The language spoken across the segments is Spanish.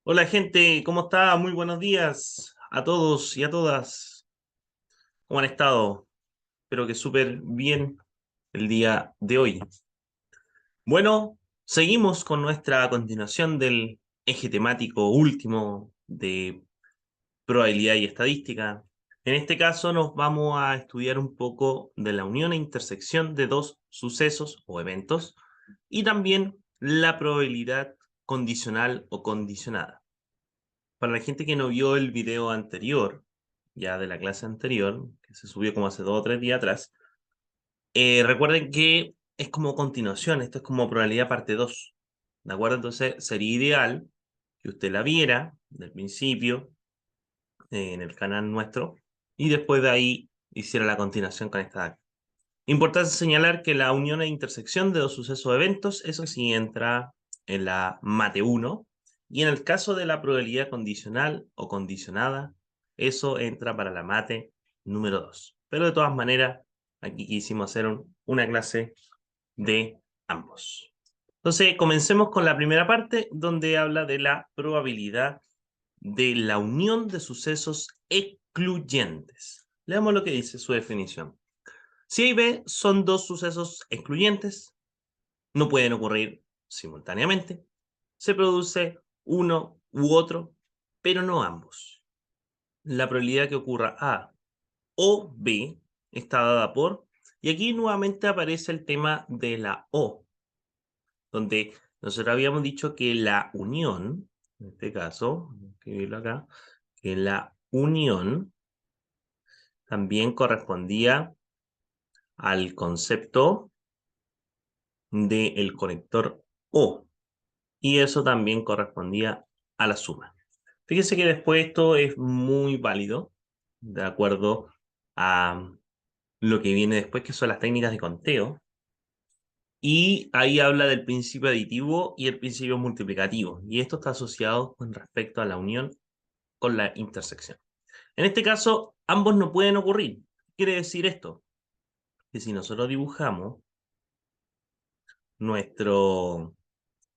Hola gente, ¿cómo está? Muy buenos días a todos y a todas. ¿Cómo han estado? Espero que súper bien el día de hoy. Bueno, seguimos con nuestra continuación del eje temático último de probabilidad y estadística. En este caso nos vamos a estudiar un poco de la unión e intersección de dos sucesos o eventos y también la probabilidad condicional o condicionada. Para la gente que no vio el video anterior, ya de la clase anterior, que se subió como hace 2 o 3 días atrás, recuerden que es como continuación, esto es como probabilidad parte 2, ¿de acuerdo? Entonces sería ideal que usted la viera del principio en el canal nuestro y después de ahí hiciera la continuación con esta de acá. Importante señalar que la unión e intersección de dos sucesos o eventos, eso sí entra en la mate 1, y en el caso de la probabilidad condicional o condicionada, eso entra para la mate número 2. Pero de todas maneras, aquí quisimos hacer una clase de ambos. Entonces, comencemos con la primera parte, donde habla de la probabilidad de la unión de sucesos excluyentes. Leamos lo que dice su definición. Si A y B son dos sucesos excluyentes, no pueden ocurrir simultáneamente. Se produce uno u otro, pero no ambos. La probabilidad que ocurra A o B está dada por, y aquí nuevamente aparece el tema de la O, donde nosotros habíamos dicho que la unión, en este caso, voy a escribirlo acá, que la unión también correspondía al concepto del conector O, y eso también correspondía a la suma. Fíjese que después esto es muy válido, de acuerdo a lo que viene después, que son las técnicas de conteo, y ahí habla del principio aditivo y el principio multiplicativo, y esto está asociado con respecto a la unión con la intersección. En este caso, ambos no pueden ocurrir. ¿Qué quiere decir esto? Que si nosotros dibujamos nuestro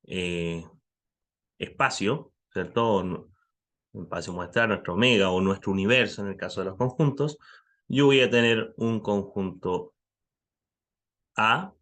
eh, espacio, ¿cierto? Un espacio muestral, nuestro omega o nuestro universo en el caso de los conjuntos, yo voy a tener un conjunto A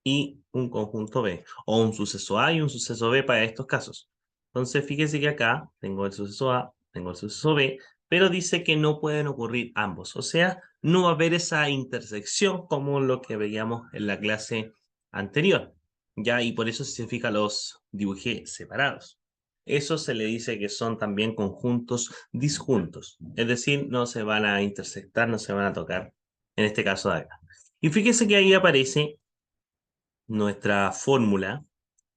y un conjunto B, o un suceso A y un suceso B para estos casos. Entonces, fíjese que acá tengo el suceso A, tengo el suceso B, pero dice que no pueden ocurrir ambos, o sea, no va a haber esa intersección como lo que veíamos en la clase anterior, ¿ya? Y por eso, si se fija, los dibujé separados. Eso se le dice que son también conjuntos disjuntos, es decir, no se van a intersectar, no se van a tocar, en este caso de acá. Y fíjese que ahí aparece nuestra fórmula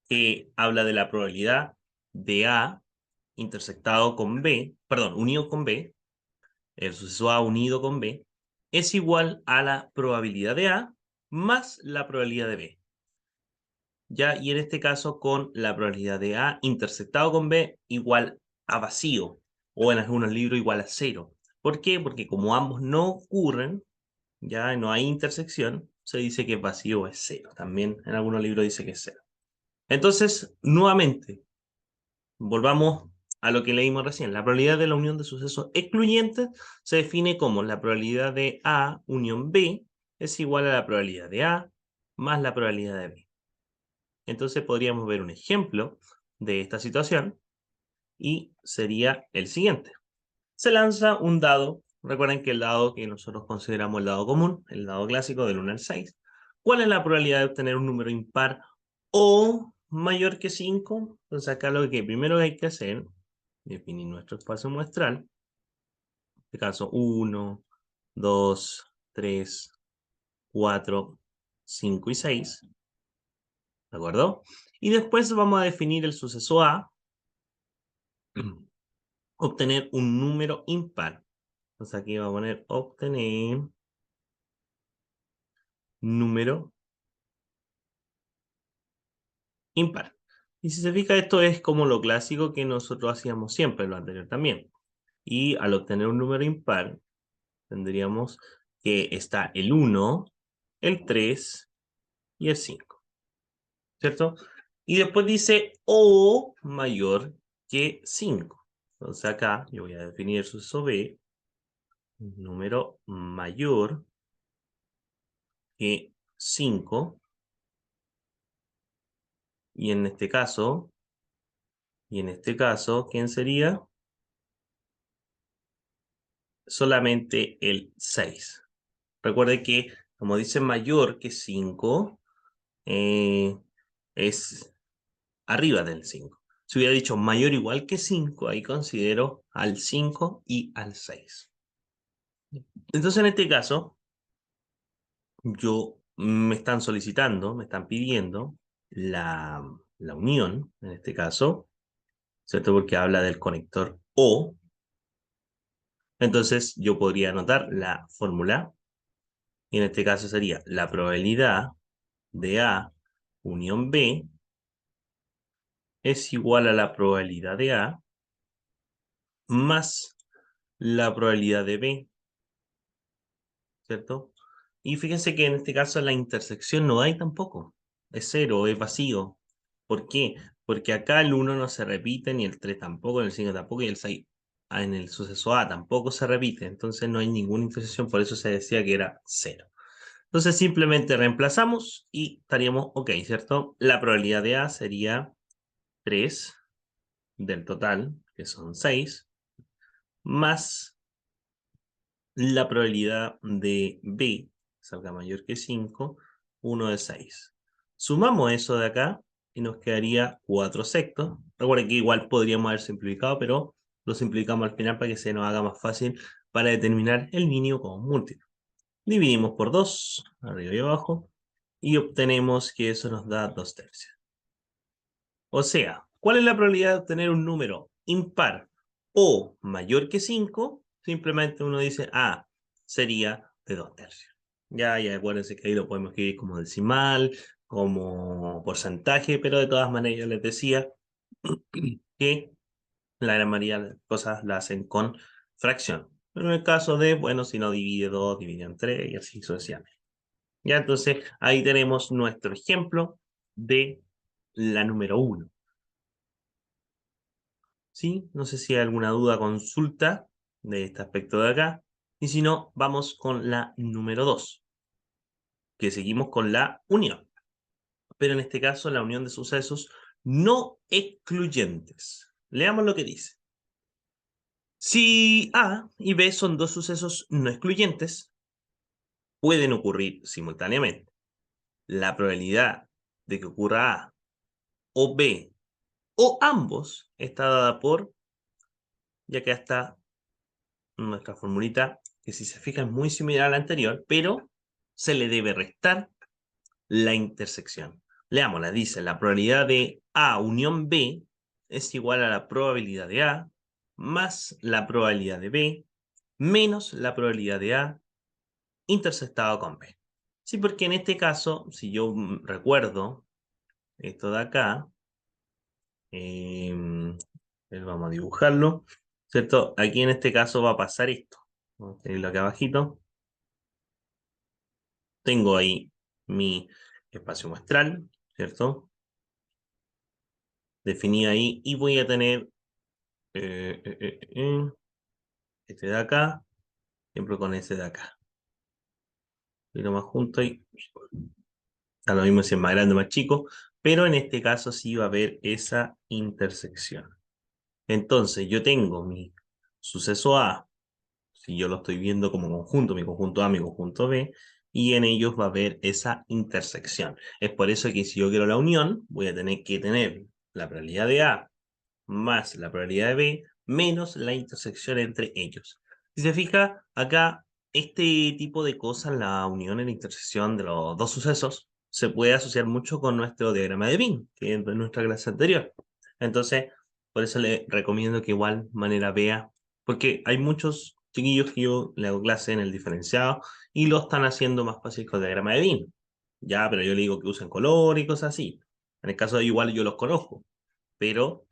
que habla de la probabilidad de A intersectado con B, perdón, unido con B, el suceso A unido con B, es igual a la probabilidad de A más la probabilidad de B. ¿Ya? Y en este caso con la probabilidad de A intersectado con B igual a vacío, o en algunos libros igual a 0. ¿Por qué? Porque como ambos no ocurren, ya no hay intersección, se dice que vacío es 0. También en algunos libros dice que es 0. Entonces, nuevamente, volvamos a lo que leímos recién. La probabilidad de la unión de sucesos excluyentes se define como la probabilidad de A unión B es igual a la probabilidad de A más la probabilidad de B. Entonces podríamos ver un ejemplo de esta situación y sería el siguiente. Se lanza un dado. Recuerden que el dado que nosotros consideramos el dado común, el dado clásico del 1 al 6. ¿Cuál es la probabilidad de obtener un número impar o mayor que 5? Entonces acá lo que primero hay que hacer, definir nuestro espacio muestral. En este caso 1, 2, 3, 4, 5 y 6. ¿De acuerdo? Y después vamos a definir el suceso A, obtener un número impar. Entonces aquí vamos a poner obtener número impar. Y si se fija, esto es como lo clásico que nosotros hacíamos siempre, lo anterior también. Y al obtener un número impar, tendríamos que está el 1, el 3 y el 5, ¿cierto? Y después dice o mayor que 5. Entonces acá yo voy a definir el suceso B, un número mayor que 5, y en este caso, ¿quién sería? Solamente el 6. Recuerde que, como dice mayor que 5, es arriba del 5. Si hubiera dicho mayor o igual que 5, ahí considero al 5 y al 6. Entonces, en este caso, me están solicitando, me están pidiendo la unión, en este caso, ¿cierto? Porque habla del conector O. Entonces, yo podría anotar la fórmula, y en este caso sería la probabilidad de A unión B es igual a la probabilidad de A más la probabilidad de B, ¿cierto? Y fíjense que en este caso la intersección no hay tampoco. Es cero, es vacío. ¿Por qué? Porque acá el 1 no se repite, ni el 3 tampoco, ni el 5 tampoco, y el 6 en el suceso A tampoco se repite. Entonces no hay ninguna intersección, por eso se decía que era cero. Entonces simplemente reemplazamos y estaríamos ok, ¿cierto? La probabilidad de A sería 3 del total, que son 6, más la probabilidad de B salga mayor que 5, 1 de 6. Sumamos eso de acá y nos quedaría 4 sextos. Recuerden que igual podríamos haber simplificado, pero lo simplificamos al final para que se nos haga más fácil para determinar el mínimo como múltiplo. Dividimos por 2, arriba y abajo, y obtenemos que eso nos da 2 tercios. O sea, ¿cuál es la probabilidad de obtener un número impar o mayor que 5? Simplemente uno dice, sería de 2 tercios. Ya acuérdense que ahí lo podemos escribir como decimal, como porcentaje, pero de todas maneras yo les decía que la gran mayoría de las cosas la hacen con fracción. Pero en el caso de, bueno, si no divide 2, divide en 3 y así sucesivamente. Ya, entonces ahí tenemos nuestro ejemplo de la número 1. ¿Sí? No sé si hay alguna duda, consulta de este aspecto de acá. Y si no, vamos con la número 2, que seguimos con la unión. Pero en este caso, la unión de sucesos no excluyentes. Leamos lo que dice. Si A y B son dos sucesos no excluyentes, pueden ocurrir simultáneamente. La probabilidad de que ocurra A o B o ambos está dada por, ya que está nuestra formulita, que si se fijan es muy similar a la anterior, pero se le debe restar la intersección. Leámosla, dice, la probabilidad de A unión B es igual a la probabilidad de A más la probabilidad de B menos la probabilidad de A intersectado con B. Sí, porque en este caso, si yo recuerdo esto de acá, vamos a dibujarlo, ¿cierto? Aquí en este caso va a pasar esto. Vamos a escribirlo acá abajito. Tengo ahí mi espacio muestral, ¿cierto? Definido ahí y voy a tener este de acá, siempre con ese de acá. Y lo más junto y a lo mismo si es más grande o más chico, pero en este caso sí va a haber esa intersección. Entonces yo tengo mi suceso A, si yo lo estoy viendo como conjunto, mi conjunto A, mi conjunto B, y en ellos va a haber esa intersección. Es por eso que si yo quiero la unión, voy a tener que tener la probabilidad de A más la probabilidad de B menos la intersección entre ellos. Si se fija, acá este tipo de cosas, la unión y la intersección de los dos sucesos, se puede asociar mucho con nuestro diagrama de Venn, que es de nuestra clase anterior. Entonces, por eso le recomiendo que igual manera vea, porque hay muchos chiquillos que yo le hago clase en el diferenciado y lo están haciendo más fácil con el diagrama de Venn. Ya, pero yo le digo que usen color y cosas así. En el caso de igual yo los conozco, pero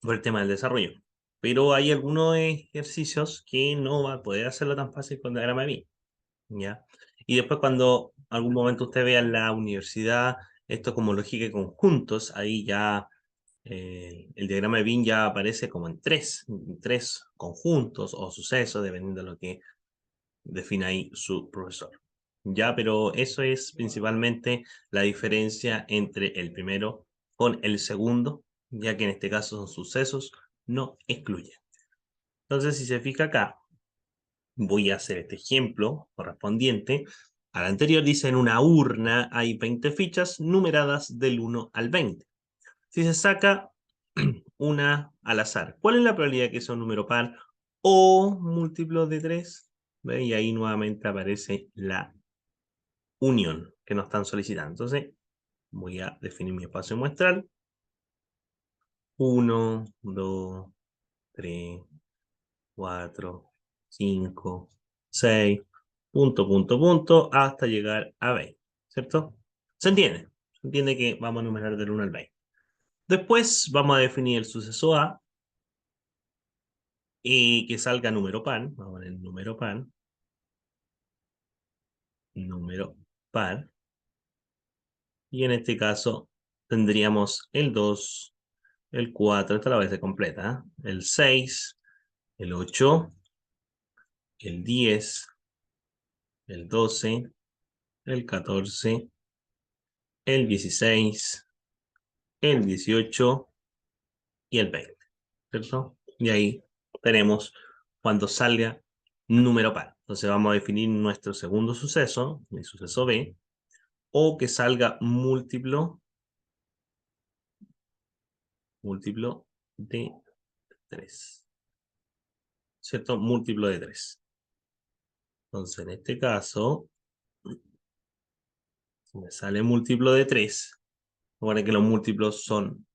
por el tema del desarrollo. Pero hay algunos ejercicios que no va a poder hacerlo tan fácil con diagrama de Venn, ¿ya? Y después cuando algún momento usted vea en la universidad esto como lógica de conjuntos, ahí ya el diagrama de Venn ya aparece como en tres conjuntos o sucesos, dependiendo de lo que define ahí su profesor. Ya, pero eso es principalmente la diferencia entre el primero con el segundo, ya que en este caso son sucesos no excluyentes. Entonces, si se fija acá, voy a hacer este ejemplo correspondiente al anterior. Dice: en una urna hay 20 fichas numeradas del 1 al 20. Si se saca una al azar, ¿cuál es la probabilidad que sea un número par o múltiplo de 3? ¿Ve? Y ahí nuevamente aparece la unión que nos están solicitando. Entonces, voy a definir mi espacio muestral. 1, 2, 3, 4, 5, 6, punto, punto, punto, hasta llegar a 20, ¿cierto? ¿Se entiende? Se entiende que vamos a numerar del 1 al 20. Después vamos a definir el suceso A y que salga número par. Vamos a poner número par. Número par. Y en este caso tendríamos el 2, el 4, esta la vez completa, ¿eh? El 6, el 8, el 10, el 12, el 14, el 16, el 18 y el 20, ¿cierto? Y ahí tenemos cuando salga número par. Entonces vamos a definir nuestro segundo suceso, el suceso B, o que salga múltiplo de 3, ¿cierto? Múltiplo de 3. Entonces en este caso, si me sale múltiplo de 3, recuerden que los múltiplos son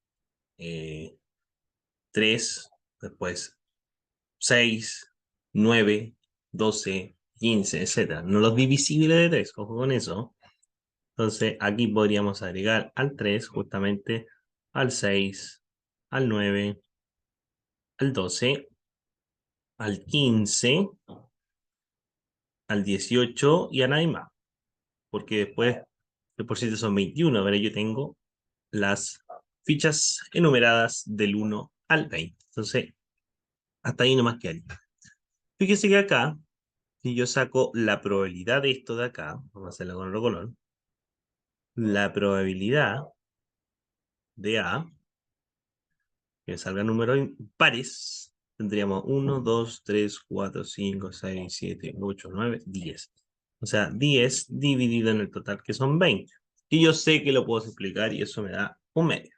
3, después 6, 9, 12, 15, etc. No los divisibles de 3, ojo con eso. Entonces aquí podríamos agregar al 3 justamente al 6, al 9, al 12, al 15, al 18 y a nadie más. Porque después de por sí son 21. Ahora yo tengo las fichas enumeradas del 1 al 20. Entonces, hasta ahí nomás quedaría. Fíjese que acá, si yo saco la probabilidad de esto de acá, vamos a hacerlo con otro color, la probabilidad de A, que salga números pares, tendríamos 1, 2, 3, 4, 5, 6, 7, 8, 9, 10. O sea, 10 dividido en el total, que son 20. Y yo sé que lo puedo explicar y eso me da un medio.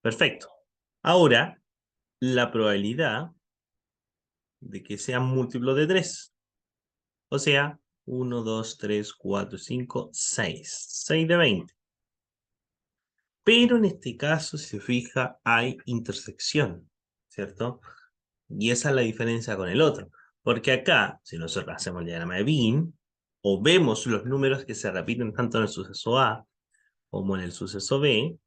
Perfecto. Ahora, la probabilidad de que sean múltiplos de 3. O sea, 1, 2, 3, 4, 5, 6. 6 de 20. Pero en este caso, si se fija, hay intersección, ¿cierto? Y esa es la diferencia con el otro. Porque acá, si nosotros hacemos el diagrama de Venn, o vemos los números que se repiten tanto en el suceso A como en el suceso B,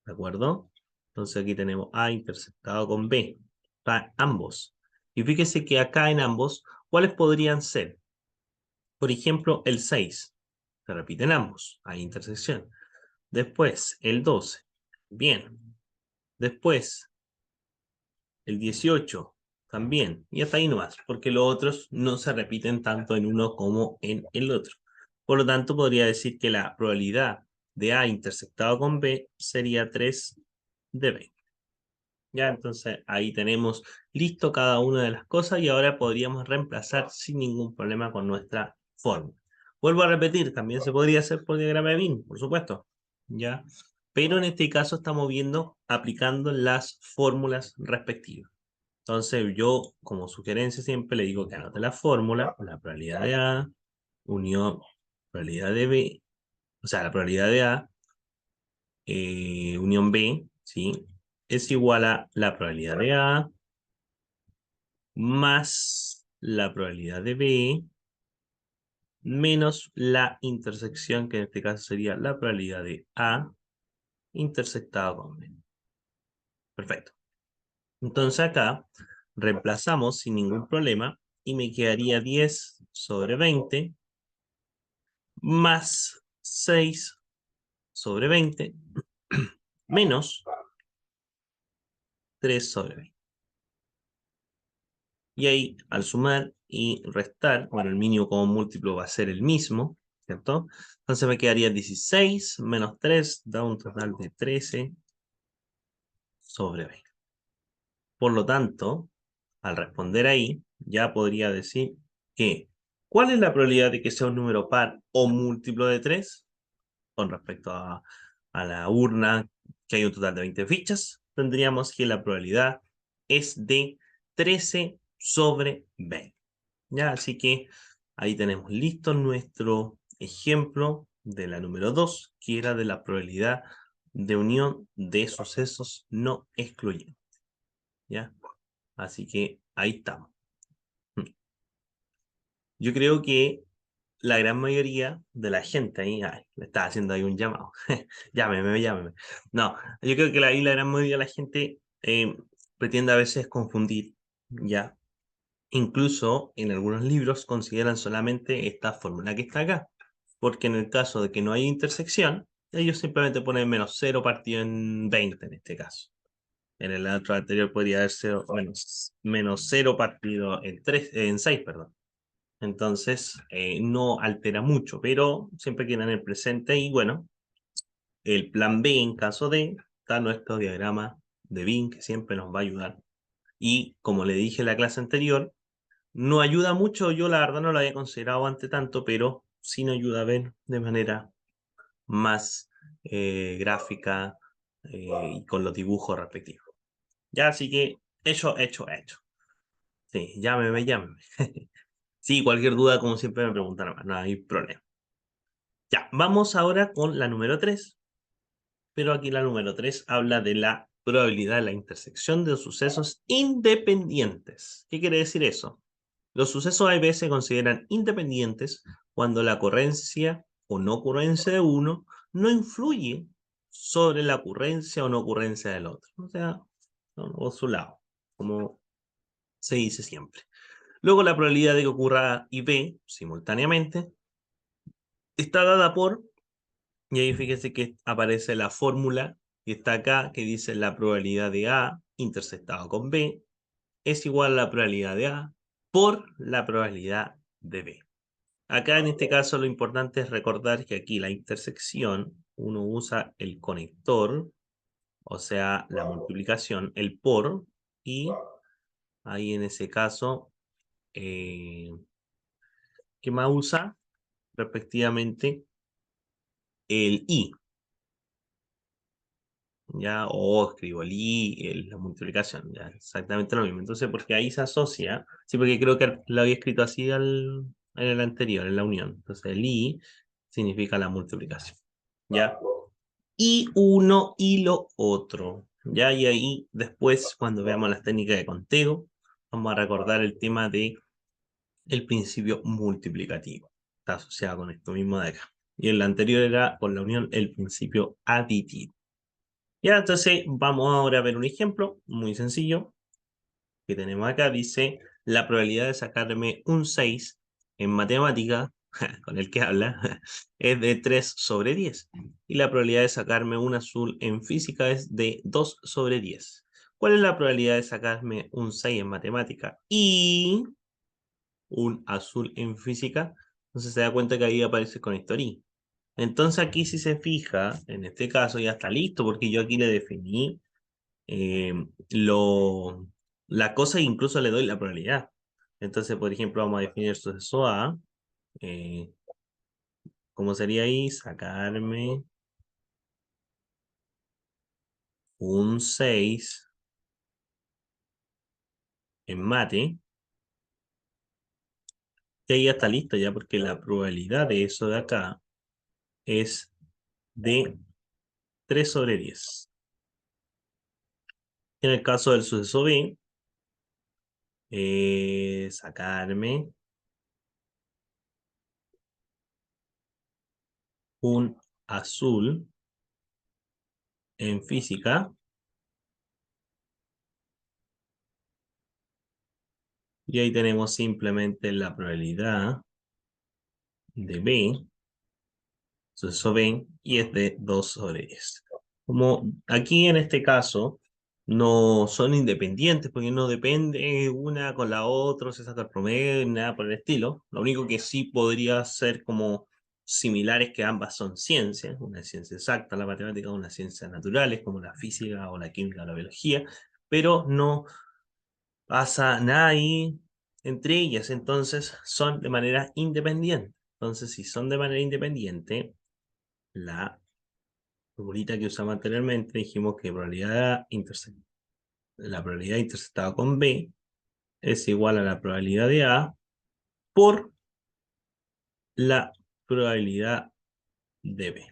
¿de acuerdo? Entonces aquí tenemos A intersectado con B, para ambos. Y fíjese que acá en ambos, ¿cuáles podrían ser? Por ejemplo, el 6, se repiten ambos, hay intersección. Después, el 12, bien. Después, el 18, también. Y hasta ahí nomás, porque los otros no se repiten tanto en uno como en el otro. Por lo tanto, podría decir que la probabilidad de A intersectado con B sería 3 de 20. Ya, entonces ahí tenemos listo cada una de las cosas y ahora podríamos reemplazar sin ningún problema con nuestra fórmula. Vuelvo a repetir, también se podría hacer por diagrama de Venn, por supuesto, ¿ya? Pero en este caso estamos viendo, aplicando las fórmulas respectivas. Entonces yo, como sugerencia, siempre le digo que anote la fórmula, la probabilidad de A, unión, probabilidad de B, o sea, la probabilidad de A, unión B, ¿sí? Es igual a la probabilidad de A más la probabilidad de B menos la intersección, que en este caso sería la probabilidad de A intersectado con B. Perfecto. Entonces acá reemplazamos sin ningún problema y me quedaría 10 sobre 20 más 6 sobre 20 menos 3 sobre B. Y ahí, al sumar y restar, bueno, el mínimo común múltiplo va a ser el mismo, ¿cierto? Entonces me quedaría 16 menos 3, da un total de 13 sobre B. Por lo tanto, al responder ahí, ya podría decir que, ¿cuál es la probabilidad de que sea un número par o múltiplo de 3? Con respecto a la urna, que hay un total de 20 fichas, tendríamos que la probabilidad es de 13 sobre 20. ¿Ya? Así que ahí tenemos listo nuestro ejemplo de la número 2, que era de la probabilidad de unión de sucesos no excluyentes. ¿Ya? Así que ahí estamos. Yo creo que la gran mayoría de la gente ahí, ay, le está haciendo ahí un llamado. Llámeme, llámeme. No, yo creo que ahí la gran mayoría de la gente pretende a veces confundir, ¿ya? Incluso en algunos libros consideran solamente esta fórmula que está acá, porque en el caso de que no haya intersección, ellos simplemente ponen menos 0 partido en 20 en este caso. En el otro anterior podría haber sido menos 0 partido en 3, en 6, perdón. Entonces, no altera mucho, pero siempre queda en el presente y bueno, el plan B en caso de, está nuestro diagrama de Venn que siempre nos va a ayudar. Y como le dije en la clase anterior, no ayuda mucho, yo la verdad no lo había considerado ante tanto, pero sí nos ayuda a ver de manera más gráfica y con los dibujos respectivos. Ya, así que hecho, hecho, hecho. Sí, llámeme, llámeme. Sí, cualquier duda, como siempre me preguntan, no hay problema. Ya, vamos ahora con la número 3, pero aquí la número 3 habla de la probabilidad de la intersección de sucesos independientes. ¿Qué quiere decir eso? Los sucesos A y B se consideran independientes cuando la ocurrencia o no ocurrencia de uno no influye sobre la ocurrencia o no ocurrencia del otro. O sea, o su lado, como se dice siempre. Luego la probabilidad de que ocurra A y B simultáneamente está dada por, y ahí fíjese que aparece la fórmula que está acá, que dice la probabilidad de A intersectado con B es igual a la probabilidad de A por la probabilidad de B. Acá en este caso lo importante es recordar que aquí la intersección, uno usa el conector, o sea, la multiplicación, el por, y ahí en ese caso, ¿qué más usa? Respectivamente, el i, ¿ya? O escribo el i, la multiplicación, ya, exactamente lo mismo. Entonces, porque ahí se asocia, sí, porque creo que lo había escrito así en el anterior, en la unión. Entonces, el i significa la multiplicación, ¿ya? Y uno y lo otro, ¿ya? Y ahí después, cuando veamos las técnicas de conteo, vamos a recordar el tema de el principio multiplicativo. Está asociado con esto mismo de acá. Y el anterior era con la unión el principio aditivo. Ya, entonces vamos ahora a ver un ejemplo muy sencillo que tenemos acá. Dice, la probabilidad de sacarme un 6 en matemática, con el que habla, es de 3 sobre 10. Y la probabilidad de sacarme un azul en física es de 2 sobre 10. ¿Cuál es la probabilidad de sacarme un 6 en matemática y un azul en física? Entonces se da cuenta que ahí aparece con historia. Entonces aquí si se fija, en este caso ya está listo porque yo aquí le definí eh, lo, la cosa e incluso le doy la probabilidad. Entonces, por ejemplo, vamos a definir suceso A. Eh, ¿Cómo sería ahí? Sacarme un 6 en mate. Y ahí ya está listo ya porque la probabilidad de eso de acá es de 3 sobre 10. En el caso del suceso B, sacarme un azul en física. Y ahí tenemos simplemente la probabilidad de B, suceso B, y es de 2 sobre 10. Como aquí en este caso no son independientes porque no depende una con la otra, se saca el promedio, ni nada por el estilo. Lo único que sí podría ser como similares que ambas son ciencias, una ciencia exacta, la matemática, una ciencia naturales como la física o la química o la biología, pero no pasa nada ahí entre ellas, entonces son de manera independiente. Entonces, si son de manera independiente, la formulita que usamos anteriormente dijimos que la probabilidad intersectada con B es igual a la probabilidad de A por la probabilidad de B,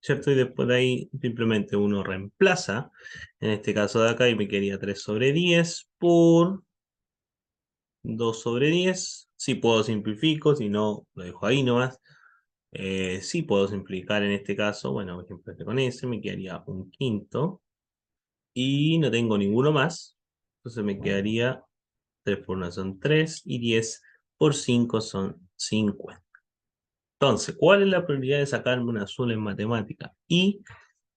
¿cierto? Y después de ahí simplemente uno reemplaza, en este caso de acá, y me quedaría 3 sobre 10 por 2 sobre 10. Si puedo simplifico, si no, lo dejo ahí nomás. Si puedo simplificar en este caso, bueno, por ejemplo, este con ese me quedaría un quinto y no tengo ninguno más. Entonces me quedaría 3 por 1 son 3 y 10 por 5 son 50. Entonces, ¿cuál es la probabilidad de sacarme un azul en matemática y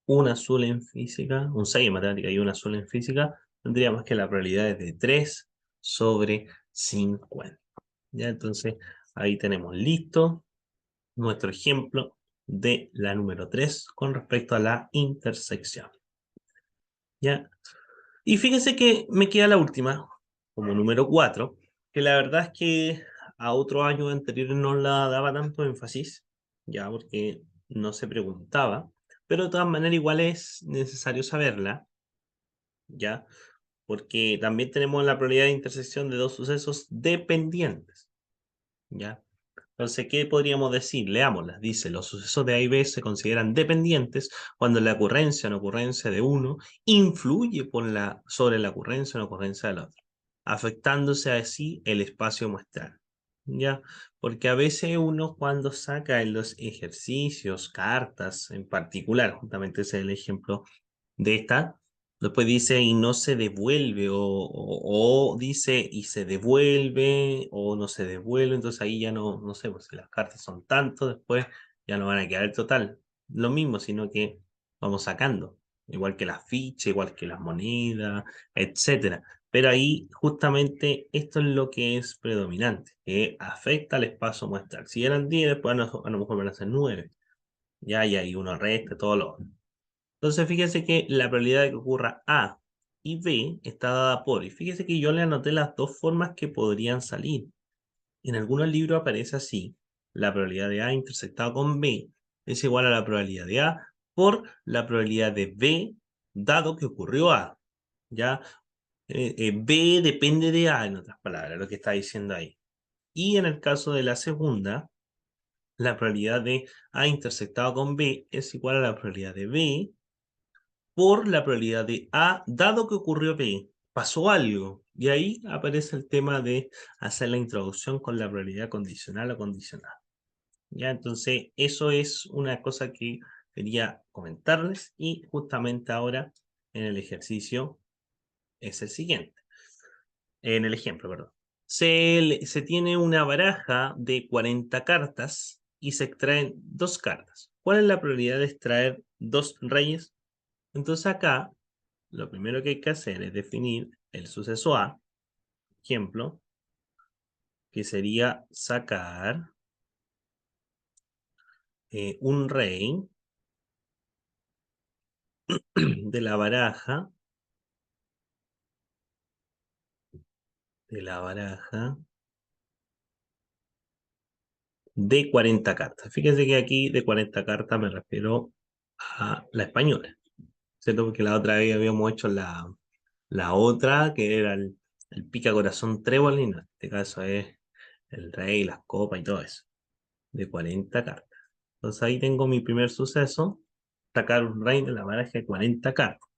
un azul en física? Un 6 en matemática y un azul en física. Tendríamos que la probabilidad es de 3 sobre 50. ¿Ya? Entonces, ahí tenemos listo nuestro ejemplo de la número 3 con respecto a la intersección. ¿Ya? Y fíjense que me queda la última, como número 4, que la verdad es que a otros años anteriores no la daba tanto énfasis, ya porque no se preguntaba, pero de todas maneras igual es necesario saberla, ya, porque también tenemos la probabilidad de intersección de dos sucesos dependientes, ya. Entonces, ¿qué podríamos decir? Leámoslas. Dice, los sucesos de A y B se consideran dependientes cuando la ocurrencia o no ocurrencia de uno influye sobre la ocurrencia o no ocurrencia del otro, afectándose así el espacio muestral. ¿Ya? Porque a veces uno cuando saca en los ejercicios, cartas en particular, justamente ese es el ejemplo de esta, después dice y no se devuelve, o dice y se devuelve, o no se devuelve, entonces ahí ya no sé, pues si las cartas son tanto, después ya no van a quedar el total. Lo mismo, sino que vamos sacando, igual que las fichas, igual que las monedas, etcétera. Pero ahí justamente esto es lo que es predominante, que afecta al espacio muestral. Si eran 10, después a lo mejor van a ser 9. Ya, y ahí uno resta, todo lo. Entonces, fíjese que la probabilidad de que ocurra A y B está dada por, y fíjese que yo le anoté las dos formas que podrían salir. En algunos libros aparece así, la probabilidad de A intersectado con B es igual a la probabilidad de A por la probabilidad de B dado que ocurrió A. ¿Ya? B depende de A, en otras palabras, lo que está diciendo ahí. Y en el caso de la segunda, la probabilidad de A intersectado con B es igual a la probabilidad de B por la probabilidad de A, dado que ocurrió B, pasó algo. Y ahí aparece el tema de hacer la introducción con la probabilidad condicional o condicional. ¿Ya? Entonces, eso es una cosa que quería comentarles y justamente ahora en el ejercicio es el siguiente. En el ejemplo, perdón. Se tiene una baraja de 40 cartas y se extraen dos cartas. ¿Cuál es la probabilidad de extraer dos reyes? Entonces acá lo primero que hay que hacer es definir el suceso A, ejemplo, que sería sacar un rey de la baraja, de la baraja de 40 cartas. Fíjense que aquí de 40 cartas me refiero a la española, ¿cierto? Porque la otra vez habíamos hecho la otra, que era el pica corazón trébol, y no, en este caso es el rey, las copas y todo eso, de 40 cartas. Entonces ahí tengo mi primer suceso, sacar un rey de la baraja de 40 cartas.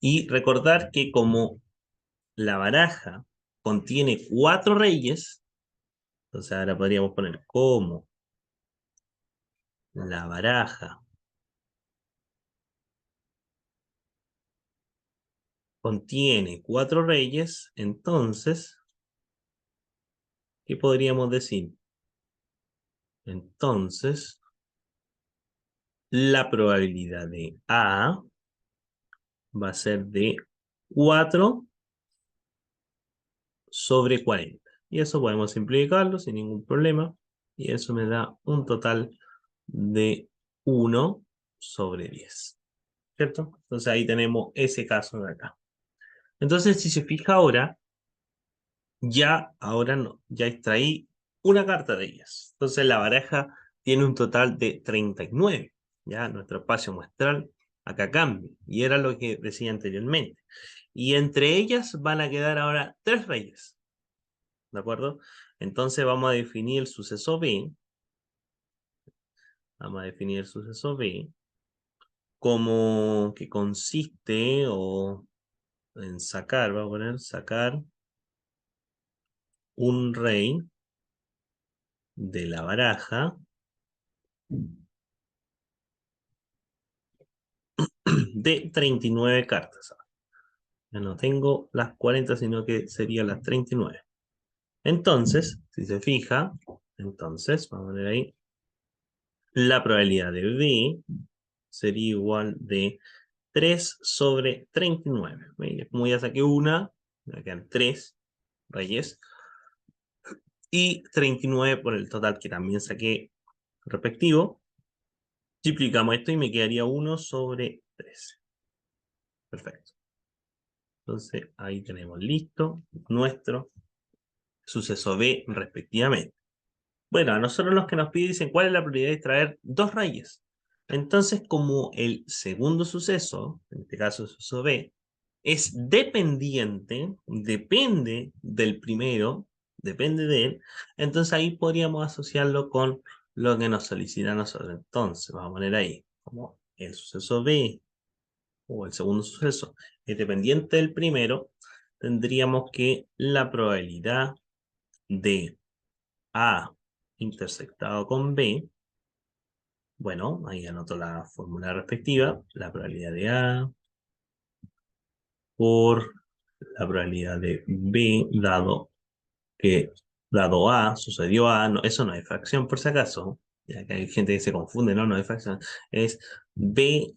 Y recordar que como la baraja contiene 4 reyes, entonces ahora podríamos poner como la baraja contiene 4 reyes, entonces, ¿qué podríamos decir? Entonces, la probabilidad de A va a ser de 4 sobre 40. Y eso podemos simplificarlo sin ningún problema. Y eso me da un total de 1 sobre 10. ¿Cierto? Entonces ahí tenemos ese caso de acá. Entonces, si se fija ahora, ahora no, ya extraí una carta de ellas. Entonces la baraja tiene un total de 39. Ya nuestro espacio muestral acá cambia. Y era lo que decía anteriormente. Y entre ellas van a quedar ahora 3 reyes. ¿De acuerdo? Entonces vamos a definir el suceso B. Vamos a definir el suceso B como que consiste en sacar, vamos a poner sacar un rey de la baraja de 39 cartas. Ya no tengo las 40, sino que serían las 39. Entonces, si se fija, entonces, vamos a poner ahí, la probabilidad de B sería igual de 3 sobre 39. ¿Veis? Como ya saqué una, me quedan 3 reyes. Y 39 por el total que también saqué respectivo. Multiplicamos esto y me quedaría 1 sobre 13. Perfecto. Entonces ahí tenemos listo nuestro suceso B respectivamente. Bueno, a nosotros los que nos piden dicen cuál es la probabilidad de extraer 2 reyes. Entonces, como el segundo suceso, en este caso el suceso B, es dependiente, depende del primero, depende de él, entonces ahí podríamos asociarlo con lo que nos solicita a nosotros. Entonces, vamos a poner ahí, como el suceso B o el segundo suceso es dependiente del primero, tendríamos que la probabilidad de A intersectado con B, bueno, ahí anoto la fórmula respectiva, la probabilidad de A por la probabilidad de B dado A, sucedió A, no, eso no es fracción por si acaso, ya que hay gente que se confunde, no es fracción, es B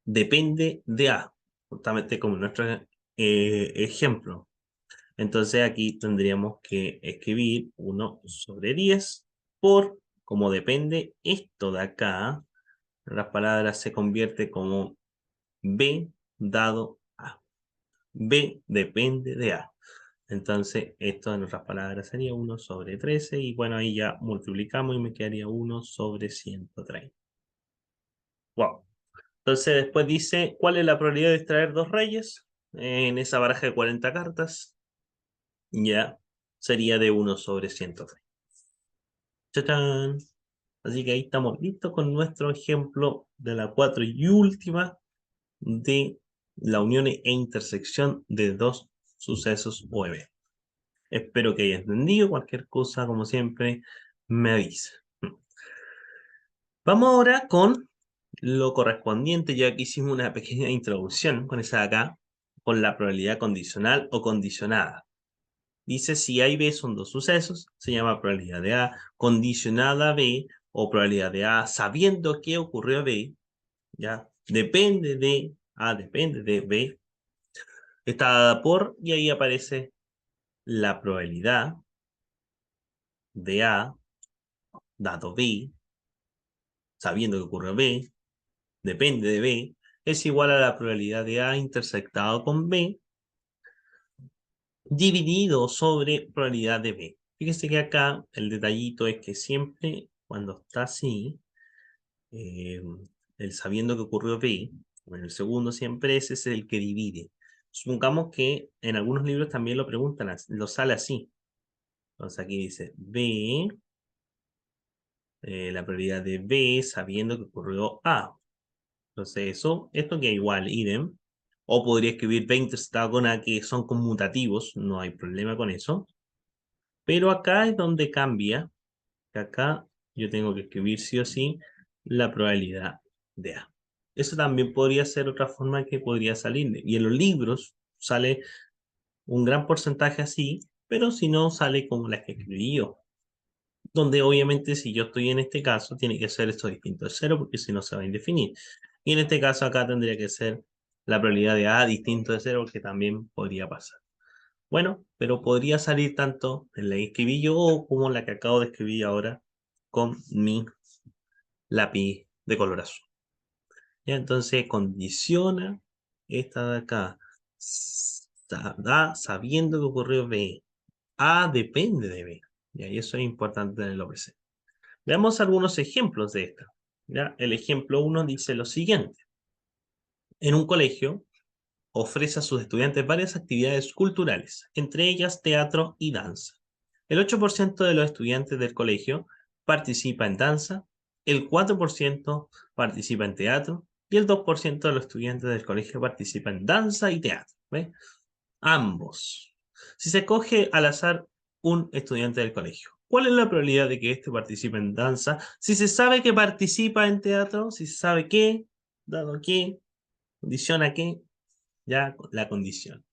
depende de A, justamente como nuestro ejemplo. Entonces aquí tendríamos que escribir 1 sobre 10 por, como depende esto de acá, las palabras se convierte como B dado A. B depende de A. Entonces, esto en otras palabras sería 1 sobre 13 y bueno, ahí ya multiplicamos y me quedaría 1 sobre 130. Wow. Entonces después dice, ¿cuál es la probabilidad de extraer 2 reyes? En esa baraja de 40 cartas, ya sería de 1 sobre 130. ¡Chachán! Así que ahí estamos listos con nuestro ejemplo de la 4 y última de la unión e intersección de 2 sucesos o eventos. Espero que hayas entendido. Cualquier cosa, como siempre, me avisa. Vamos ahora con lo correspondiente, ya que hicimos una pequeña introducción con esa de acá, con la probabilidad condicional o condicionada. Dice si A y B son 2 sucesos, se llama probabilidad de A, condicionada a B o probabilidad de A sabiendo que ocurrió B, ¿ya? Depende de A, depende de B, está dada por, y ahí aparece la probabilidad de A dado B, sabiendo que ocurrió B, depende de B, es igual a la probabilidad de A intersectado con B, dividido sobre probabilidad de B. Fíjese que acá el detallito es que siempre cuando está así, eh, el sabiendo que ocurrió B, en el segundo siempre ese es el que divide. Supongamos que en algunos libros también lo preguntan, lo sale así. Entonces aquí dice B, la probabilidad de B sabiendo que ocurrió A. Entonces esto queda igual, idem. O podría escribir 20 estado con A que son conmutativos, no hay problema con eso. Pero acá es donde cambia, que acá yo tengo que escribir sí o sí la probabilidad de A. Eso también podría ser otra forma que podría salir. Y en los libros sale un gran porcentaje así, pero si no sale como la que escribí yo. Donde obviamente si yo estoy en este caso, tiene que ser esto distinto de cero, porque si no se va a indefinir. Y en este caso acá tendría que ser la probabilidad de A distinto de cero, porque también podría pasar. Bueno, pero podría salir tanto en la que escribí yo como la que acabo de escribir ahora con mi lápiz de color azul. Ya, entonces condiciona esta de acá. Da sabiendo que ocurrió B. A depende de B. Ya, y eso es importante tenerlo presente. Veamos algunos ejemplos de esta. ¿Ya? El ejemplo 1 dice lo siguiente. En un colegio ofrece a sus estudiantes varias actividades culturales, entre ellas teatro y danza. El 8% de los estudiantes del colegio participa en danza, el 4% participa en teatro y el 2% de los estudiantes del colegio participa en danza y teatro. ¿Ve? Ambos. Si se coge al azar un estudiante del colegio, ¿cuál es la probabilidad de que éste participe en danza? Si se sabe que participa en teatro, si se sabe qué, dado qué, condiciona qué, ya la condición.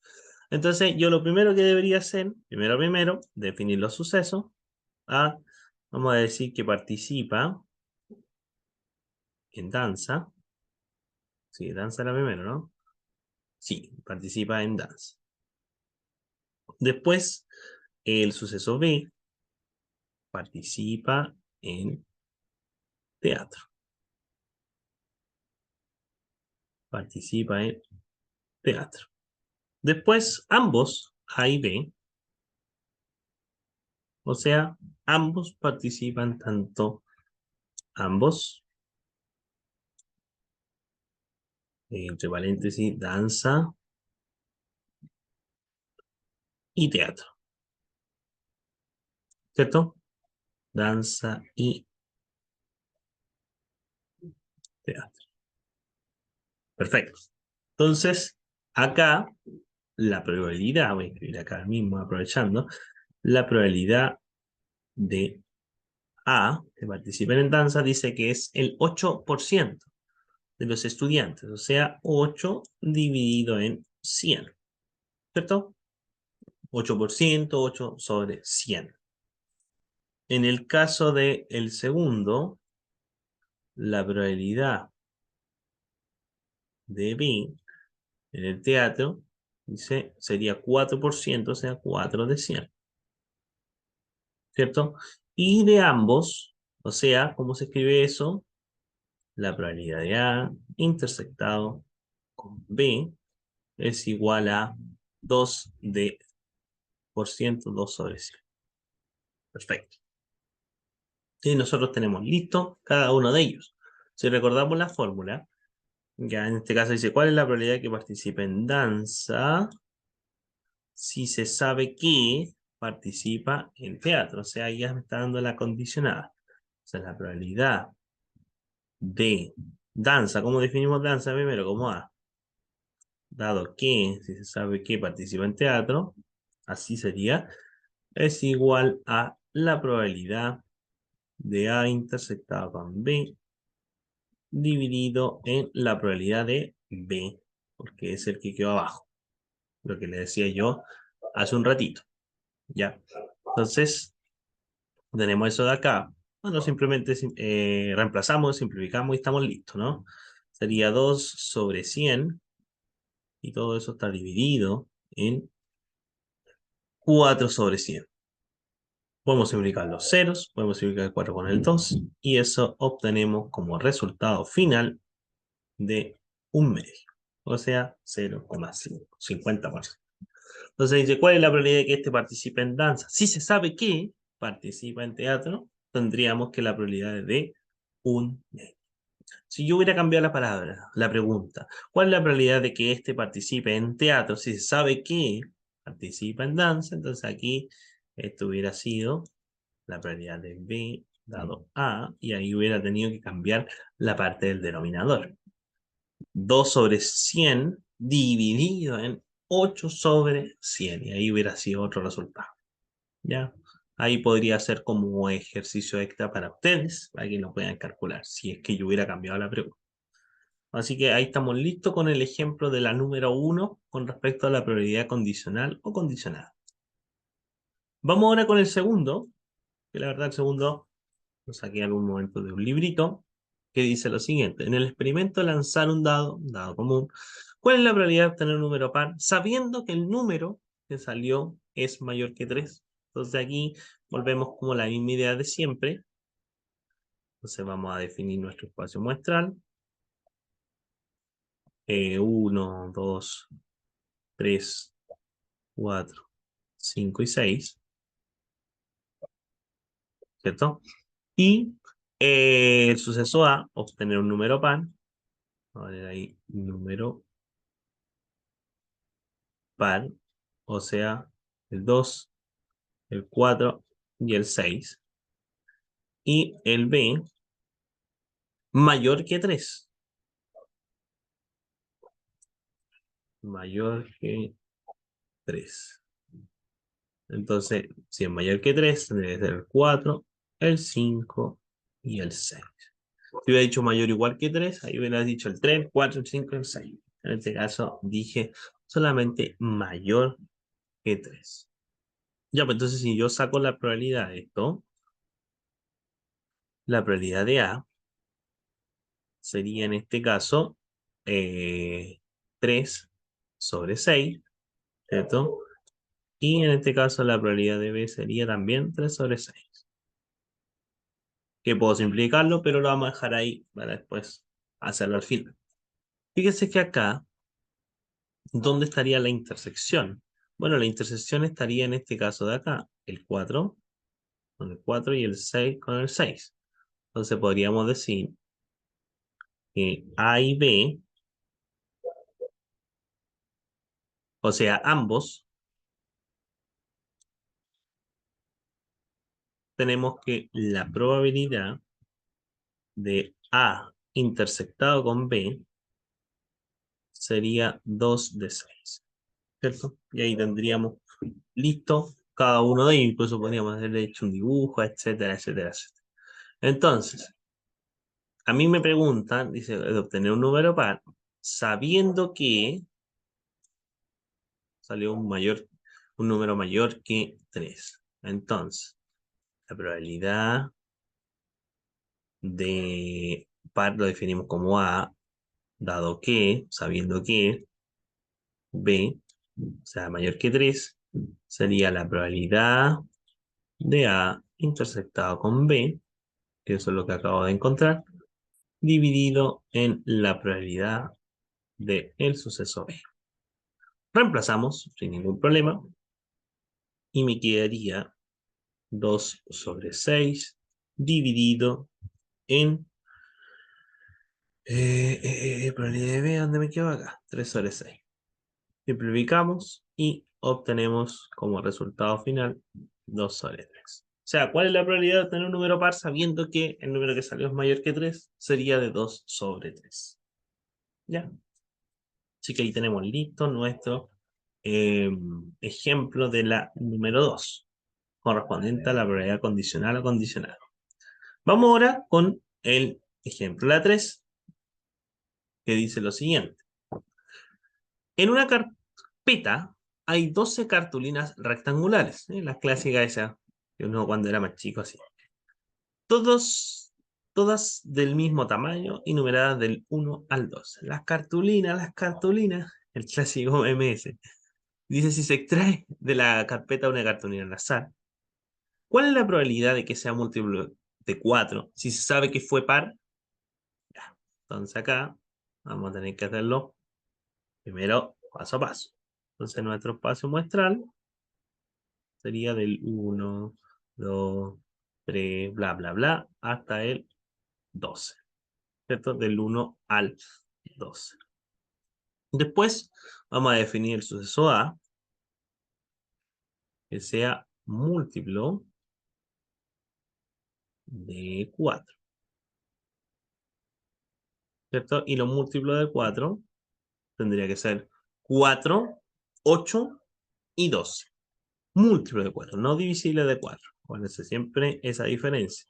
Entonces, yo lo primero que debería hacer, primero, definir los sucesos. A, vamos a decir que participa en danza. Sí, danza era primero, ¿no? Sí, participa en danza. Después, el suceso B, participa en teatro. Participa en teatro. Después, ambos, A y B, o sea, ambos participan tanto, ambos, entre paréntesis, danza y teatro, ¿cierto? Danza y teatro. Perfecto. Entonces, acá, la probabilidad, voy a escribir acá mismo aprovechando, la probabilidad de A, que participen en danza, dice que es el 8% de los estudiantes, o sea, 8 dividido en 100, ¿cierto? 8%, 8 sobre 100. En el caso del segundo, la probabilidad de B en el teatro, dice, sería 4%, o sea, 4 de 100, ¿cierto? Y de ambos, o sea, ¿cómo se escribe eso? La probabilidad de A intersectado con B es igual a 2 de por ciento, 2 sobre 100. Perfecto. Y nosotros tenemos listo cada uno de ellos. Si recordamos la fórmula, ya en este caso dice, ¿cuál es la probabilidad de que participe en danza si se sabe que participa en teatro? O sea, ya me está dando la condicionada. O sea, la probabilidad de danza, ¿cómo definimos danza primero? Como A. Dado que, si se sabe que participa en teatro, así sería, es igual a la probabilidad de A intersectado con B dividido en la probabilidad de B, porque es el que quedó abajo, lo que le decía yo hace un ratito, ¿ya? Entonces, tenemos eso de acá. Bueno, simplemente reemplazamos, simplificamos y estamos listos, ¿no? Sería 2 sobre 100 y todo eso está dividido en 4 sobre 100. Podemos simplificar los ceros, podemos simplificar el 4 con el 2 y eso obtenemos como resultado final de un medio, o sea, 0,5, 50%. Entonces dice, ¿cuál es la probabilidad de que este participe en danza? Si se sabe que participa en teatro, tendríamos que la probabilidad es de un medio. Si yo hubiera cambiado la palabra, la pregunta, ¿cuál es la probabilidad de que este participe en teatro? Si se sabe que participa en danza, entonces aquí esto hubiera sido la probabilidad de B dado A, y ahí hubiera tenido que cambiar la parte del denominador. 2 sobre 100 dividido en 8 sobre 100, y ahí hubiera sido otro resultado. ¿Ya? Ahí podría ser como ejercicio extra para ustedes, para que lo puedan calcular, si es que yo hubiera cambiado la pregunta. Así que ahí estamos listos con el ejemplo de la número 1 con respecto a la probabilidad condicional o condicionada. Vamos ahora con el segundo, que la verdad el segundo lo saqué en algún momento de un librito, que dice lo siguiente. En el experimento lanzar un dado común, ¿Cuál es la probabilidad de obtener un número par? Sabiendo que el número que salió es mayor que 3. Entonces aquí volvemos como la misma idea de siempre. Entonces vamos a definir nuestro espacio muestral. 1, 2, 3, 4, 5 y 6. ¿Cierto? Y el suceso A, obtener un número par. Vamos a ver ahí, número par. O sea, el 2, el 4 y el 6. Y el B, mayor que 3. Mayor que 3. Entonces, si es mayor que 3, debe ser el 4, el 5 y el 6. Si hubiera dicho mayor o igual que 3, ahí hubiera dicho el 3, el 4, el 5 y el 6. En este caso dije solamente mayor que 3. Ya, pues entonces si yo saco la probabilidad de esto, la probabilidad de A sería en este caso 3 sobre 6, ¿cierto? Y en este caso la probabilidad de B sería también 3 sobre 6. Que puedo simplificarlo, pero lo vamos a dejar ahí para después hacerlo al final. Fíjese que acá, ¿dónde estaría la intersección? Bueno, la intersección estaría en este caso de acá, el 4 con el 4 y el 6 con el 6. Entonces podríamos decir que A y B, o sea, ambos, tenemos que la probabilidad de A intersectado con B sería 2 de 6, ¿cierto? Y ahí tendríamos listo cada uno de ellos, incluso podríamos haberle hecho un dibujo, etcétera, etcétera, etcétera. Entonces, a mí me preguntan, dice, de obtener un número par, sabiendo que salió un número mayor que 3. Entonces, la probabilidad de par lo definimos como A, dado que, sabiendo que B, o sea, mayor que 3, sería la probabilidad de A intersectado con B, que eso es lo que acabo de encontrar, dividido en la probabilidad de el suceso B. Reemplazamos sin ningún problema y me quedaría 2 sobre 6 dividido en probabilidad de B, ¿dónde me quedo acá? 3 sobre 6. Simplificamos y obtenemos como resultado final 2 sobre 3. O sea, ¿cuál es la probabilidad de obtener un número par sabiendo que el número que salió es mayor que 3? Sería de 2 sobre 3. ¿Ya? Así que ahí tenemos listo nuestro ejemplo de la número 2, correspondiente a la probabilidad condicional o condicional. Vamos ahora con el ejemplo la 3, que dice lo siguiente. En una carpeta hay 12 cartulinas rectangulares, las clásicas esas que uno cuando era más chico hacía. Todas del mismo tamaño y numeradas del 1 al 2. Las cartulinas, el clásico MS. Dice, si se extrae de la carpeta una cartulina al azar, ¿cuál es la probabilidad de que sea múltiplo de 4 si se sabe que fue par? Ya. Entonces acá vamos a tener que hacerlo primero paso a paso. Entonces nuestro espacio muestral sería del 1, 2, 3, bla, bla, bla, hasta el 12. ¿Cierto? Del 1 al 12. Después vamos a definir el suceso A, que sea múltiplo de 4. ¿Cierto? Y lo múltiplo de 4 tendría que ser 4, 8 y 12. Múltiplo de 4, no divisible de 4. Acuérdense siempre esa diferencia.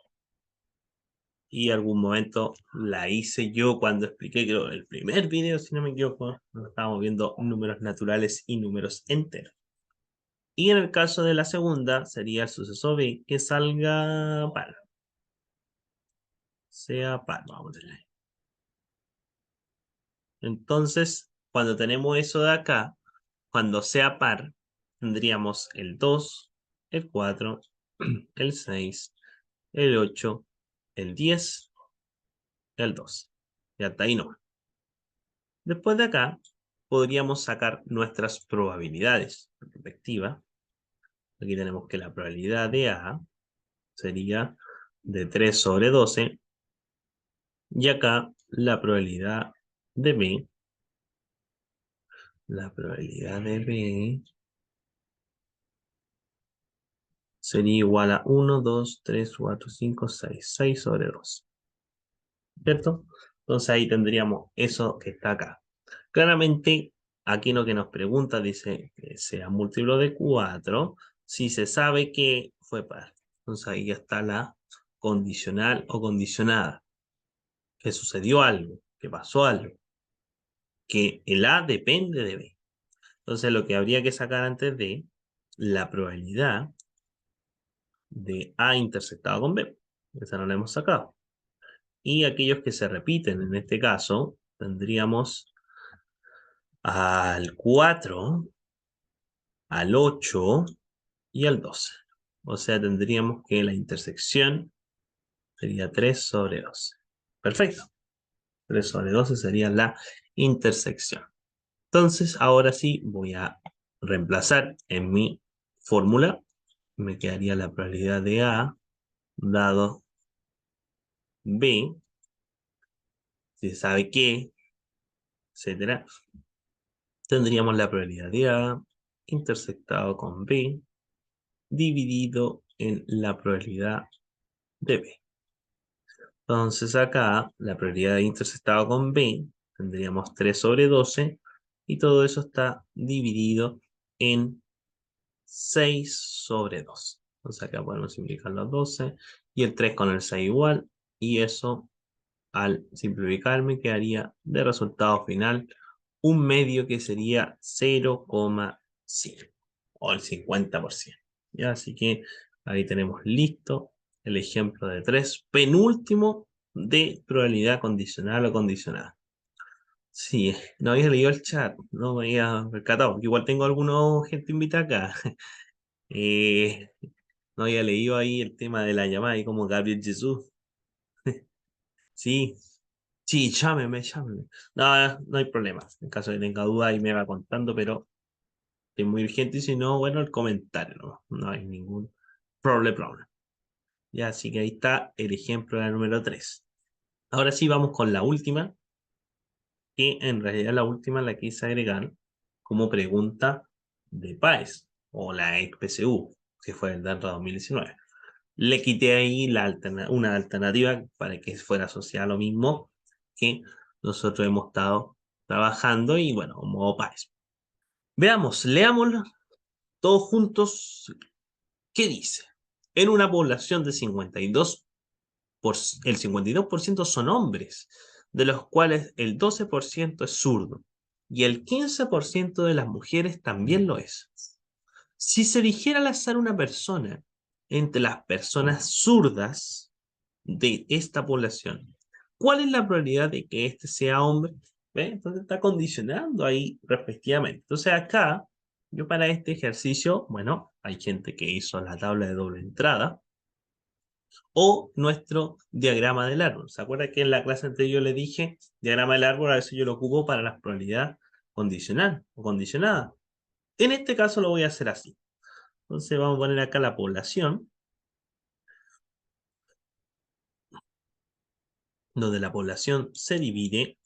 Y algún momento la hice yo cuando expliqué, creo, el primer video, si no me equivoco, donde estábamos viendo números naturales y números enteros. Y en el caso de la segunda, sería el suceso B, que salga par. Sea par, vamos a ponerle. Entonces, cuando tenemos eso de acá, cuando sea par, tendríamos el 2, el 4, el 6, el 8, el 10, el 12. Y hasta ahí no. Después de acá, podríamos sacar nuestras probabilidades respectivas. Aquí tenemos que la probabilidad de A sería de 3 sobre 12. Y acá la probabilidad de B, sería igual a 1, 2, 3, 4, 5, 6. 6 sobre 2. ¿Cierto? Entonces ahí tendríamos eso que está acá. Claramente, aquí lo que nos pregunta dice que sea múltiplo de 4 si se sabe que fue par. Entonces ahí ya está la condicional o condicionada. Que sucedió algo, que pasó algo, que el A depende de B. Entonces lo que habría que sacar antes de la probabilidad de A intersectado con B. Esa no la hemos sacado. Y aquellos que se repiten, en este caso, tendríamos al 4, al 8 y al 12. O sea, tendríamos que la intersección sería 3 sobre 12. Perfecto. 3 sobre 12 sería la intersección. Entonces, ahora sí voy a reemplazar en mi fórmula. Me quedaría la probabilidad de A dado B, si se sabe qué, etcétera. Tendríamos la probabilidad de A intersectado con B dividido en la probabilidad de B. Entonces acá la probabilidad de intersectado con B tendríamos 3 sobre 12 y todo eso está dividido en 6 sobre 2. Entonces acá podemos simplificar los 12 y el 3 con el 6 igual, y eso al simplificar me quedaría de resultado final un medio que sería 0,5 o el 50%. ¿Ya? Así que ahí tenemos listo el ejemplo de 3, penúltimo de probabilidad condicional o condicionada. Sí, no había leído el chat, no me había percatado, porque igual tengo algunos gente invitada acá. Eh, no había leído ahí el tema de la llamada y como Gabriel Jesús. Sí, sí, llámeme, llámeme. No, no hay problema. En caso de que tenga duda ahí me va contando, pero es muy urgente y si no, bueno, el comentario, no hay ningún problema. Ya, así que ahí está el ejemplo de la número 3. Ahora sí vamos con la última, que en realidad la última la quise agregar como pregunta de PAES o la XPCU, que fue el DANRA 2019. Le quité ahí una alternativa para que fuera asociada a lo mismo que nosotros hemos estado trabajando y bueno, como PAES. Veamos, leámoslo todos juntos. ¿Qué dice? En una población de 52, el 52% son hombres, de los cuales el 12% es zurdo, y el 15% de las mujeres también lo es. Si se eligiera al azar una persona entre las personas zurdas de esta población, ¿cuál es la probabilidad de que éste sea hombre? ¿Ve? Entonces está condicionando ahí respectivamente. Entonces acá, yo para este ejercicio, bueno, hay gente que hizo la tabla de doble entrada o nuestro diagrama del árbol. ¿Se acuerda que en la clase anterior le dije diagrama del árbol? A veces yo lo ocupo para la probabilidad condicional o condicionada. En este caso lo voy a hacer así. Entonces vamos a poner acá la población, donde la población se divide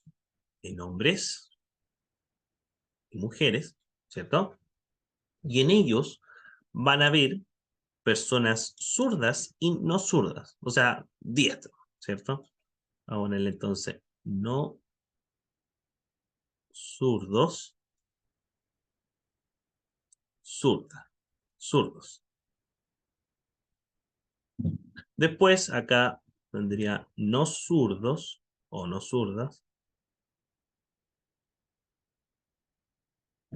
en hombres y mujeres, ¿cierto? Y en ellos van a haber personas zurdas y no zurdas, o sea, diestros, ¿cierto? Vamos a ponerle entonces no zurdos, zurdos. Después acá tendría no zurdos o no zurdas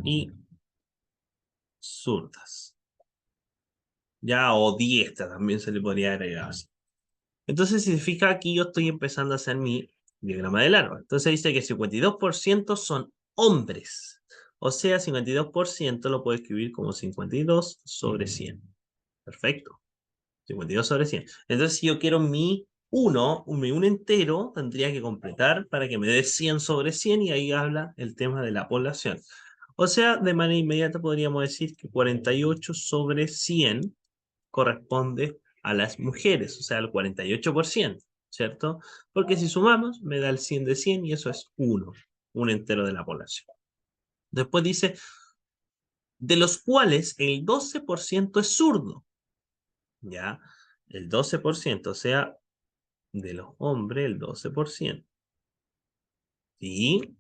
y zurdas. Ya, o diestra también se le podría agregar así. Entonces, si se fija aquí, yo estoy empezando a hacer mi diagrama del árbol. Entonces dice que 52% son hombres. O sea, 52% lo puedo escribir como 52 sobre 100. Perfecto. 52 sobre 100. Entonces, si yo quiero mi 1, mi 1 entero, tendría que completar para que me dé 100 sobre 100 y ahí habla el tema de la población. O sea, de manera inmediata podríamos decir que 48 sobre 100 corresponde a las mujeres, o sea, al 48%, ¿cierto? Porque si sumamos, me da el 100 de 100 y eso es 1, un entero de la población. Después dice, de los cuales el 12% es zurdo, ¿ya? El 12%, o sea, de los hombres, el 12%. ¿Sí?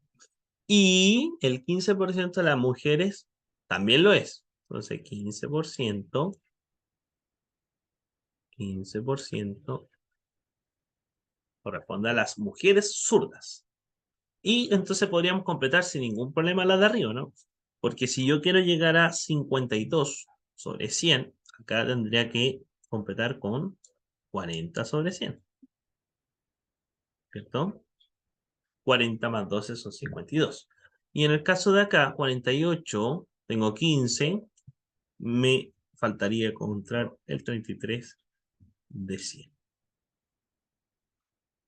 Y el 15% de las mujeres también lo es. Entonces, 15% corresponde a las mujeres zurdas. Y entonces podríamos completar sin ningún problema la de arriba, ¿no? Porque si yo quiero llegar a 52 sobre 100, acá tendría que completar con 40 sobre 100, ¿cierto? 40 más 12 son 52. Y en el caso de acá, 48, tengo 15, me faltaría encontrar el 33 de 100.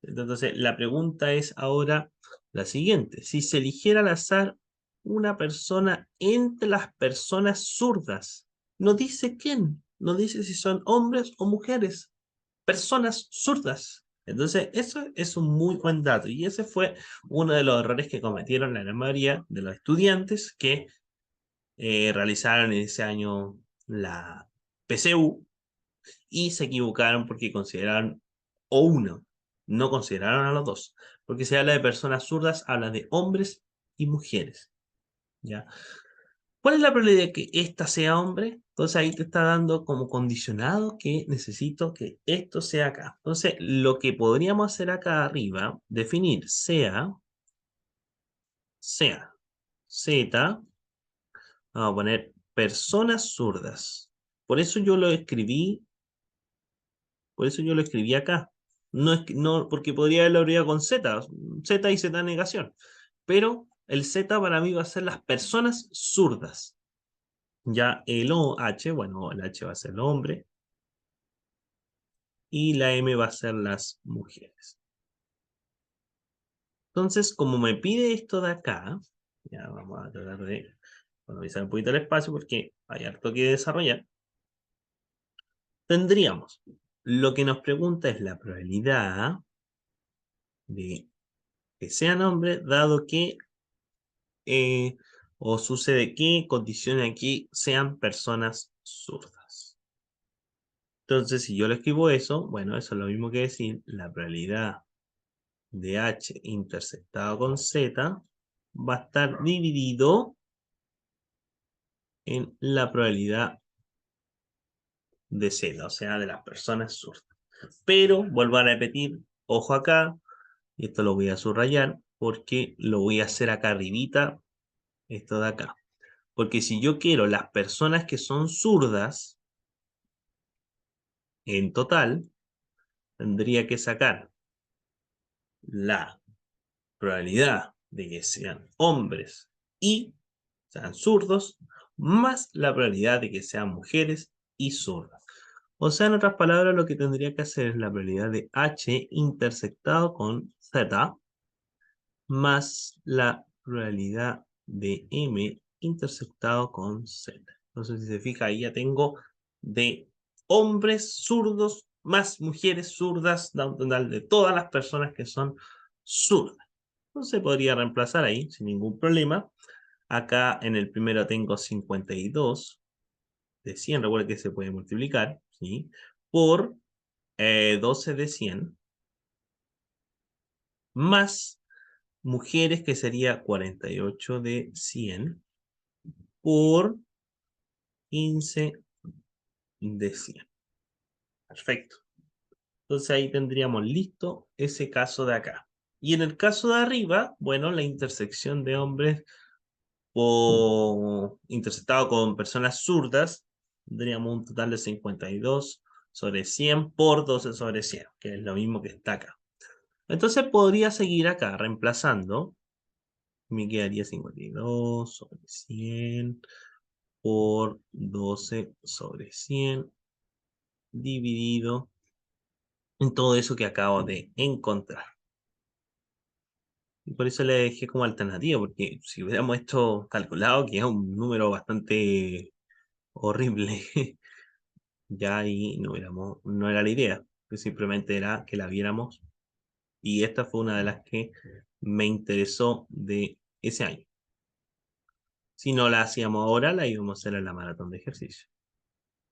Entonces, la pregunta es ahora la siguiente. Si se eligiera al azar una persona entre las personas zurdas, no dice quién, no dice si son hombres o mujeres, personas zurdas. Entonces, eso es un muy buen dato. Y ese fue uno de los errores que cometieron la gran mayoría de los estudiantes que realizaron en ese año la PCU y se equivocaron porque consideraron o uno, no consideraron a los dos. Porque si habla de personas zurdas, habla de hombres y mujeres. ¿Ya? ¿Cuál es la probabilidad de que ésta sea hombre? Entonces ahí te está dando como condicionado que necesito que esto sea acá. Entonces lo que podríamos hacer acá arriba, definir sea, z, vamos a poner personas zurdas. Por eso yo lo escribí, por eso yo lo escribí acá. No es no, porque podría haberlo abreviado con Z, Z y Z negación. Pero el Z para mí va a ser las personas zurdas. Ya el OH, bueno, el H va a ser el hombre, y la M va a ser las mujeres. Entonces, como me pide esto de acá, ya vamos a tratar de economizar un poquito el espacio porque hay harto que desarrollar. Tendríamos, lo que nos pregunta es la probabilidad de que sean hombres, dado que, o sucede que condiciones aquí sean personas zurdas. Entonces, si yo le escribo eso, bueno, eso es lo mismo que decir la probabilidad de H intersectado con Z va a estar dividido en la probabilidad de Z, o sea, de las personas zurdas. Pero, vuelvo a repetir, ojo acá, y esto lo voy a subrayar, porque lo voy a hacer acá arribita, esto de acá. Porque si yo quiero las personas que son zurdas, en total, tendría que sacar la probabilidad de que sean hombres y sean zurdos, más la probabilidad de que sean mujeres y zurdas. O sea, en otras palabras, lo que tendría que hacer es la probabilidad de H intersectado con Z, más la probabilidad de M intersectado con Z. Entonces, si se fija, ahí ya tengo de hombres zurdos más mujeres zurdas, da un total de todas las personas que son zurdas. Entonces podría reemplazar ahí sin ningún problema. Acá en el primero tengo 52 de 100, recuerda que se puede multiplicar, ¿sí? Por 12 de 100, más mujeres, que sería 48 de 100, por 15 de 100. Perfecto. Entonces ahí tendríamos listo ese caso de acá. Y en el caso de arriba, bueno, la intersección de hombres o interceptado con personas zurdas, tendríamos un total de 52 sobre 100 por 12 sobre 100, que es lo mismo que está acá. Entonces podría seguir acá reemplazando Me quedaría 52 sobre 100 por 12 sobre 100 dividido en todo eso que acabo de encontrar. Y por eso le dejé como alternativa, porque si hubiéramos esto calculado, que es un número bastante horrible, ya ahí no era la idea, que simplemente era que la viéramos. Y esta fue una de las que me interesó de ese año. Si no la hacíamos ahora, la íbamos a hacer en la maratón de ejercicio.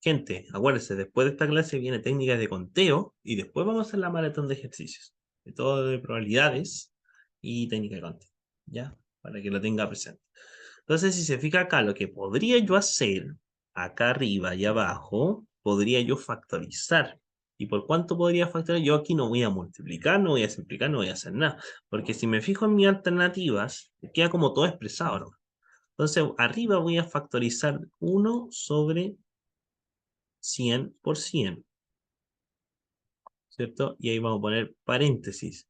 Gente, acuérdense, después de esta clase viene técnicas de conteo y después vamos a hacer la maratón de ejercicios. De todo de probabilidades y técnica de conteo. ¿Ya? Para que lo tenga presente. Entonces, si se fija acá, lo que podría yo hacer, acá arriba y abajo, podría yo factorizar. ¿Y por cuánto podría factorizar? Yo aquí no voy a multiplicar, no voy a simplificar, no voy a hacer nada. Porque si me fijo en mis alternativas, queda como todo expresado, ¿no? Entonces, arriba voy a factorizar 1 sobre 100%, ¿cierto? Y ahí vamos a poner paréntesis.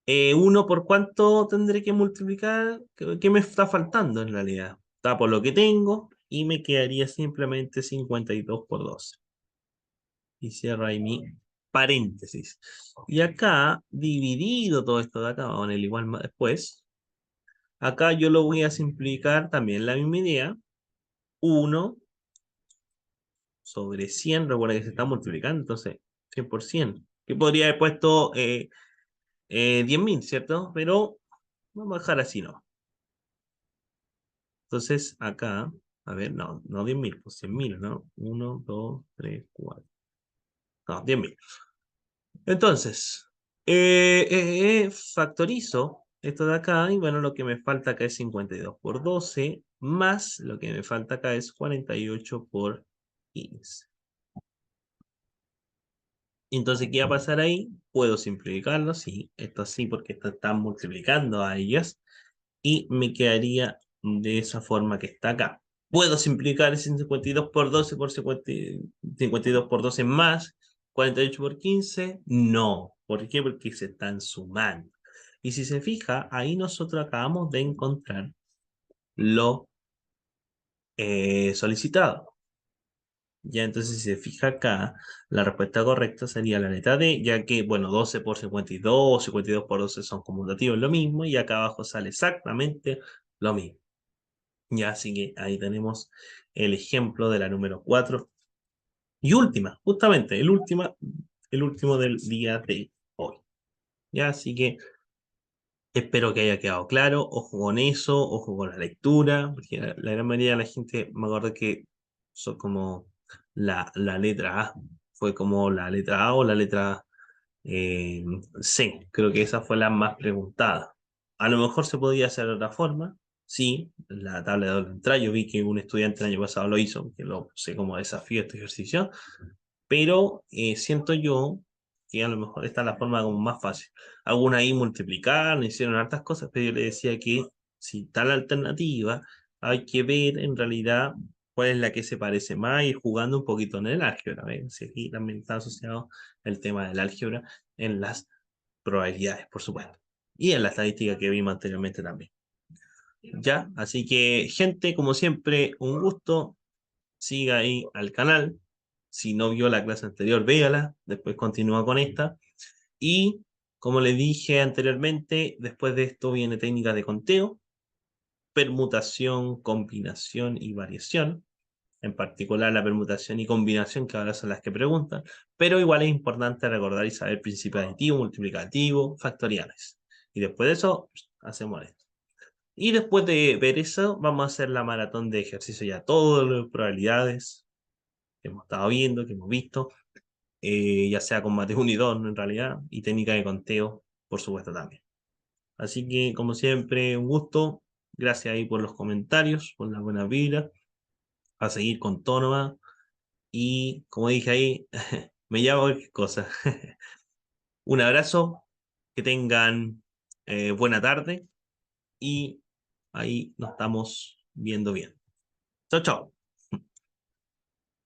1 por cuánto tendré que multiplicar, ¿qué me está faltando en realidad? Está por lo que tengo y me quedaría simplemente 52 por 12. Y cierro ahí mi paréntesis. Y acá, dividido todo esto de acá, vamos a poner igual más después. Acá yo lo voy a simplificar también la misma idea. 1 sobre 100, recuerda que se está multiplicando, entonces 100 por 100. Que podría haber puesto 10.000, ¿cierto? Pero vamos a dejar así, ¿no? Entonces acá, a ver, no 10.000, pues 100.000, ¿no? 1, 2, 3, 4. No, 10.000. Entonces, factorizo esto de acá y bueno, lo que me falta acá es 52 por 12, más lo que me falta acá es 48 por 15. Entonces, ¿qué va a pasar ahí? Puedo simplificarlo, sí, esto sí, porque esto están multiplicando a ellas, y me quedaría de esa forma que está acá. ¿Puedo simplificar ese 52 por 12 por 52 por 12 más 48 por 15? No. ¿Por qué? Porque se están sumando. Y si se fija, ahí nosotros acabamos de encontrar lo solicitado. Ya, entonces si se fija acá, la respuesta correcta sería la letra D, ya que, bueno, 12 por 52, 52 por 12 son conmutativos, lo mismo, y acá abajo sale exactamente lo mismo. Ya, así que ahí tenemos el ejemplo de la número 4 y última, justamente, el último del día de hoy. Ya, así que espero que haya quedado claro. Ojo con eso, ojo con la lectura, porque la gran mayoría de la gente, me acuerdo que son como la letra A, fue como la letra A o la letra eh, C. Creo que esa fue la más preguntada. A lo mejor se podía hacer de otra forma. Sí, la tabla de doble entrada. Yo vi que un estudiante el año pasado lo hizo, que lo puse como desafío este ejercicio, pero siento yo que a lo mejor esta es la forma como más fácil. Algunos ahí multiplicaron, hicieron hartas cosas, pero yo le decía que si está la alternativa, hay que ver en realidad cuál es la que se parece más y ir jugando un poquito en el álgebra. ¿Ves? Si aquí también está asociado el tema del álgebra en las probabilidades, por supuesto. Y en la estadística que vimos anteriormente también. ¿Ya? Así que, gente, como siempre, un gusto. Siga ahí al canal. Si no vio la clase anterior, véala. Después continúa con esta. Y, como les dije anteriormente, después de esto viene técnica de conteo, permutación, combinación y variación. En particular la permutación y combinación, que ahora son las que preguntan, pero igual es importante recordar y saber principio aditivo, multiplicativo, factoriales. Y después de eso, hacemos esto. Y después de ver eso, vamos a hacer la maratón de ejercicio ya, todas las probabilidades que hemos estado viendo, que hemos visto, ya sea con mate 1 y 2 en realidad, y técnica de conteo, por supuesto también. Así que, como siempre, un gusto. Gracias ahí por los comentarios, por la buena vibra. A seguir con todo nomás. Y como dije ahí, me llamo cualquier cosa. Un abrazo, que tengan buena tarde y ahí nos estamos viendo bien. Chao, chao.